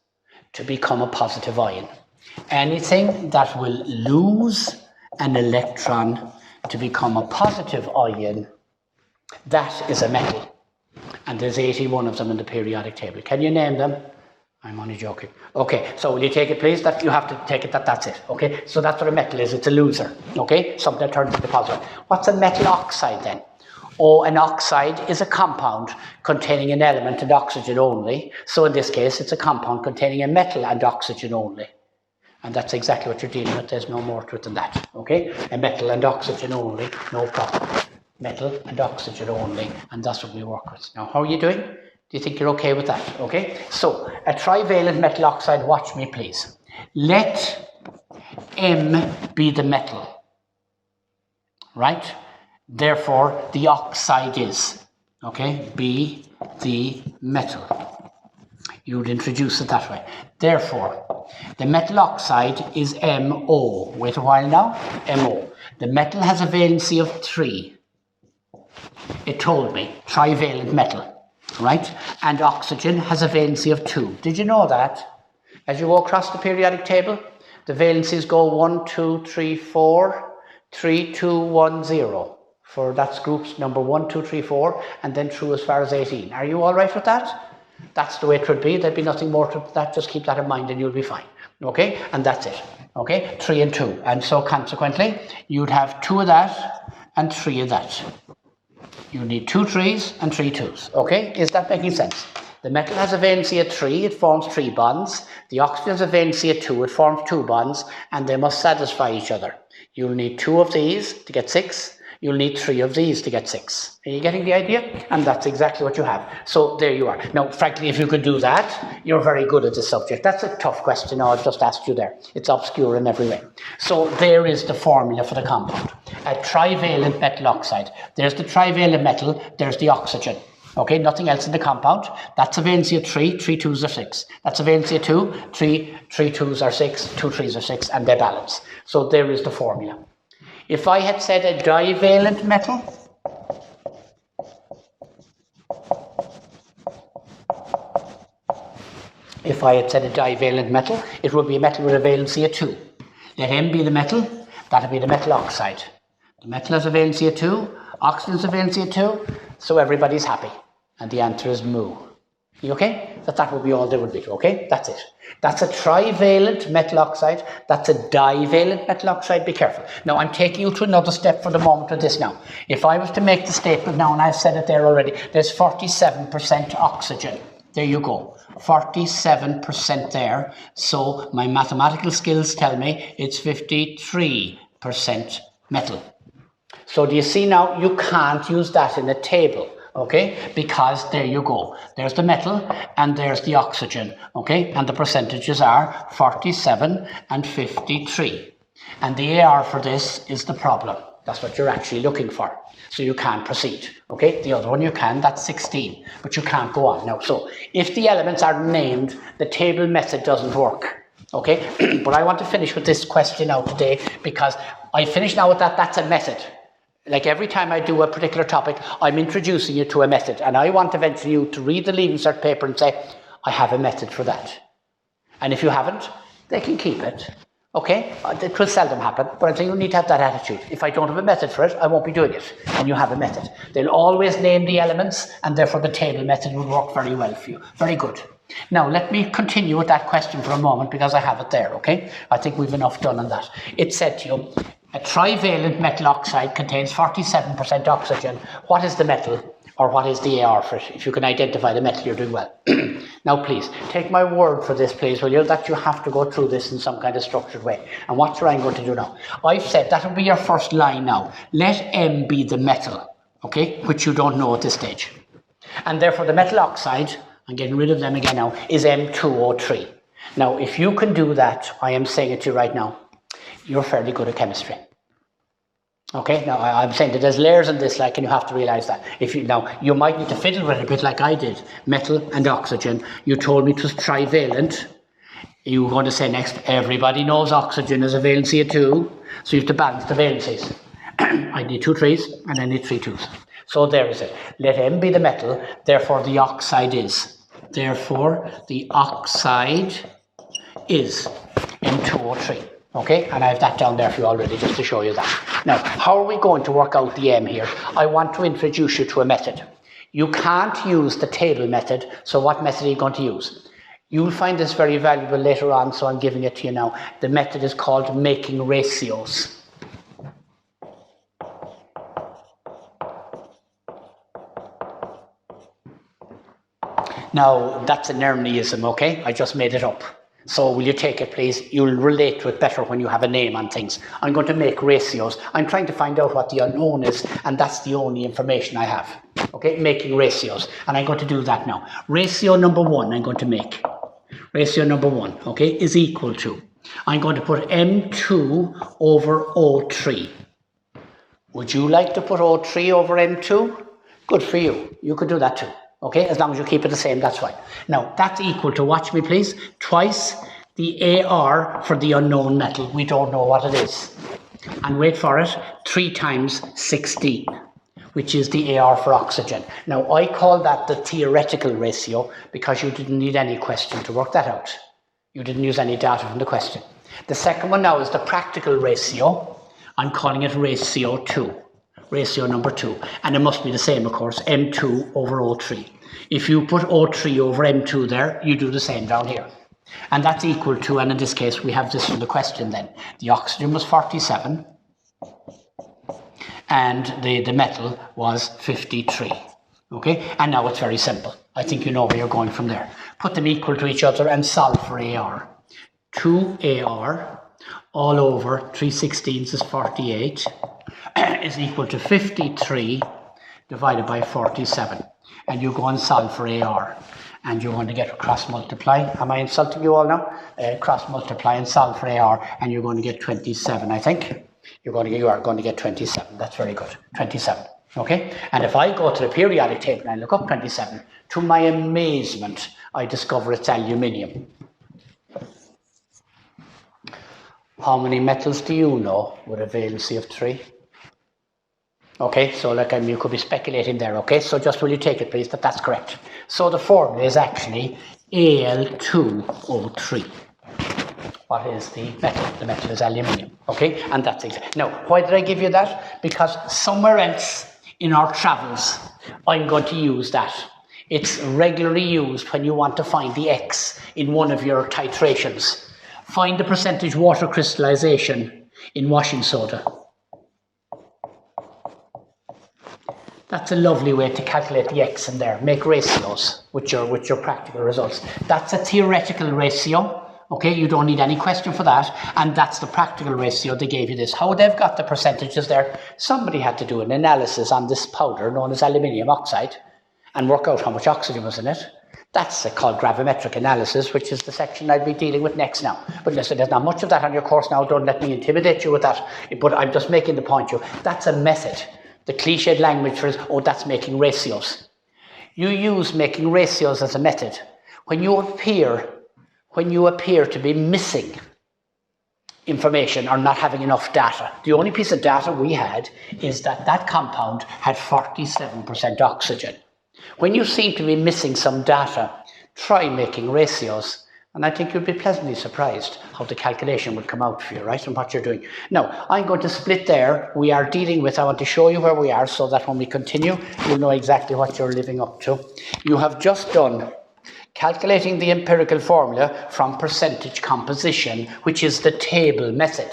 to become a positive ion. Anything that will lose an electron to become a positive ion, that is a metal. And there's 81 of them in the periodic table. Can you name them? I'm only joking. Okay, so will you take it, please? That you have to take it that that's it. Okay, so that's what a metal is. It's a loser. Okay, something that turns into positive. What's a metal oxide then? Oh, an oxide is a compound containing an element and oxygen only. So in this case, it's a compound containing a metal and oxygen only. And that's exactly what you're dealing with. There's no more to it than that. Okay, a metal and oxygen only, no problem. Metal and oxygen only, and that's what we work with. Now, how are you doing? Do you think you're okay with that? Okay, so a trivalent metal oxide, watch me please. Let M be the metal, right? Therefore, the oxide is, okay, be the metal. You'd introduce it that way. Therefore, the metal oxide is MO. Wait a while now. MO. The metal has a valency of 3. It told me. Trivalent metal. Right? And oxygen has a valency of 2. Did you know that? As you go across the periodic table, the valencies go 1, 2, 3, 4, 3, 2, 1, 0. For that's groups number 1, 2, 3, 4, and then through as far as 18. Are you all right with that? That's the way it would be. There'd be nothing more to that. Just keep that in mind and you'll be fine. Okay? And that's it. Okay? 3 and 2. And so consequently, you'd have 2 of that and 3 of that. You need 2 3s and 3 2s. Okay? Is that making sense? The metal has a valency of 3. It forms 3 bonds. The oxygen has a valency of 2. It forms 2 bonds. And they must satisfy each other. You'll need 2 of these to get 6. You'll need 3 of these to get 6. Are you getting the idea? And that's exactly what you have. So there you are. Now, frankly, if you could do that, you're very good at this subject. That's a tough question I've just asked you there. It's obscure in every way. So there is the formula for the compound. A trivalent metal oxide. There's the trivalent metal. There's the oxygen. Okay, nothing else in the compound. That's a valency of 3. 3 2s are 6. That's a valency of 2. 3 2s are 6. 2 3s are 6. And they balance. So there is the formula. If I had said a divalent metal, it would be a metal with a valency of 2. Let M be the metal, that would be the metal oxide. The metal has a valency of 2, oxygen has a valency of 2, so everybody's happy. And the answer is mu. You okay? That would be all there would be, okay? That's it. That's a trivalent metal oxide. That's a divalent metal oxide. Be careful. Now, I'm taking you to another step for the moment with this now. If I was to make the statement now, and I've said it there already, there's 47% oxygen. There you go. 47% there. So my mathematical skills tell me it's 53% metal. So do you see now, you can't use that in a table. Okay, because there you go. There's the metal and there's the oxygen. Okay, and the percentages are 47 and 53. And the AR for this is the problem. That's what you're actually looking for. So you can't proceed. Okay, the other one you can, that's 16, but you can't go on. Now, so if the elements are named, the table method doesn't work. Okay, but I want to finish with this question now today because I finish now with that. That's a method. Like every time I do a particular topic, I'm introducing you to a method. And I want eventually you to read the Leaving Cert paper and say, I have a method for that. And if you haven't, they can keep it. Okay? It will seldom happen, but I think you need to have that attitude. If I don't have a method for it, I won't be doing it. And you have a method. They'll always name the elements, and therefore the table method will work very well for you. Very good. Now, let me continue with that question for a moment because I have it there, okay? I think we've enough done on that. It said to you, a trivalent metal oxide contains 47% oxygen. What is the metal, or what is the AR for it? If you can identify the metal, you're doing well. Now, please, take my word for this, please, will you, that you have to go through this in some kind of structured way. And what I'm going to do now? I've said that will be your first line now. Let M be the metal, okay, which you don't know at this stage. And therefore, the metal oxide, I'm getting rid of them again now, is M2O3. Now, if you can do that, I am saying it to you right now, you're fairly good at chemistry. Okay, now I'm saying that there's layers in this, like, and you have to realize that. Now, you might need to fiddle with it a bit like I did. Metal and oxygen. You told me it was trivalent. You were going to say next, everybody knows oxygen has a valency of 2, so you have to balance the valencies. I need 2 3s and I need 3 2s. So there is it. Let M be the metal, therefore the oxide is. Therefore, the oxide is M2O3. Okay, and I have that down there for you already just to show you that. Now, how are we going to work out the M here? I want to introduce you to a method. You can't use the table method, so what method are you going to use? You'll find this very valuable later on, so I'm giving it to you now. The method is called making ratios. Now, that's an Ernieism, okay? I just made it up. So will you take it, please? You'll relate to it better when you have a name on things. I'm going to make ratios. I'm trying to find out what the unknown is, and that's the only information I have. Okay, making ratios. And I'm going to do that now. Ratio number 1 I'm going to make. Ratio number 1, okay, is equal to, I'm going to put M2 over O3. Would you like to put O3 over M2? Good for you. You could do that too. Okay, as long as you keep it the same, that's fine. Now, that's equal to, watch me please, twice the AR for the unknown metal. We don't know what it is. And wait for it, 3 times 16, which is the AR for oxygen. Now, I call that the theoretical ratio because you didn't need any question to work that out. You didn't use any data from the question. The second one now is the practical ratio. I'm calling it ratio 2. Ratio number 2, and it must be the same, of course, M2 over O3. If you put O3 over M2 there, you do the same down here. And that's equal to, and in this case, we have this from the question then. The oxygen was 47, and the metal was 53. Okay, and now it's very simple. I think you know where you're going from there. Put them equal to each other and solve for AR. 2AR all over 3/16 is 48. Is equal to 53 divided by 47. And you go and solve for AR. And you're going to get a cross multiply. Am I insulting you all now? Cross multiply and solve for AR, and you're going to get 27, I think. You are going to get 27. That's very good. 27. Okay? And if I go to the periodic table and I look up 27, to my amazement, I discover it's aluminium. How many metals do you know with a valency of 3? Okay, so like you could be speculating there, okay? So just will you take it, please, that that's correct. So the formula is actually Al2O3. What is the metal? The metal is aluminium, okay? And that's exactly. Now, why did I give you that? Because somewhere else in our travels, I'm going to use that. It's regularly used when you want to find the X in one of your titrations. Find the percentage water crystallization in washing soda. That's a lovely way to calculate the X in there. Make ratios with your practical results. That's a theoretical ratio. Okay, you don't need any question for that. And that's the practical ratio. They gave you this. How they've got the percentages there? Somebody had to do an analysis on this powder known as aluminium oxide and work out how much oxygen was in it. That's called gravimetric analysis, which is the section I'll be dealing with next now. But listen, there's not much of that on your course now. Don't let me intimidate you with that. But I'm just making the point to you. That's a method. The cliched language for is, oh, that's making ratios. You use making ratios as a method when you appear to be missing information or not having enough data. The only piece of data we had is that compound had 47% oxygen. When you seem to be missing some data, try making ratios. And I think you'll be pleasantly surprised how the calculation would come out for you, right, and what you're doing. Now, I'm going to split there. We are dealing with, I want to show you where we are so that when we continue, you'll know exactly what you're living up to. You have just done calculating the empirical formula from percentage composition, which is the table method.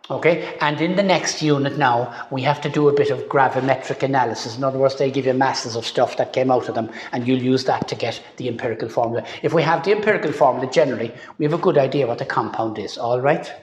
Okay, and in the next unit now, we have to do a bit of gravimetric analysis. In other words, they give you masses of stuff that came out of them, and you'll use that to get the empirical formula. If we have the empirical formula generally, we have a good idea what the compound is, all right?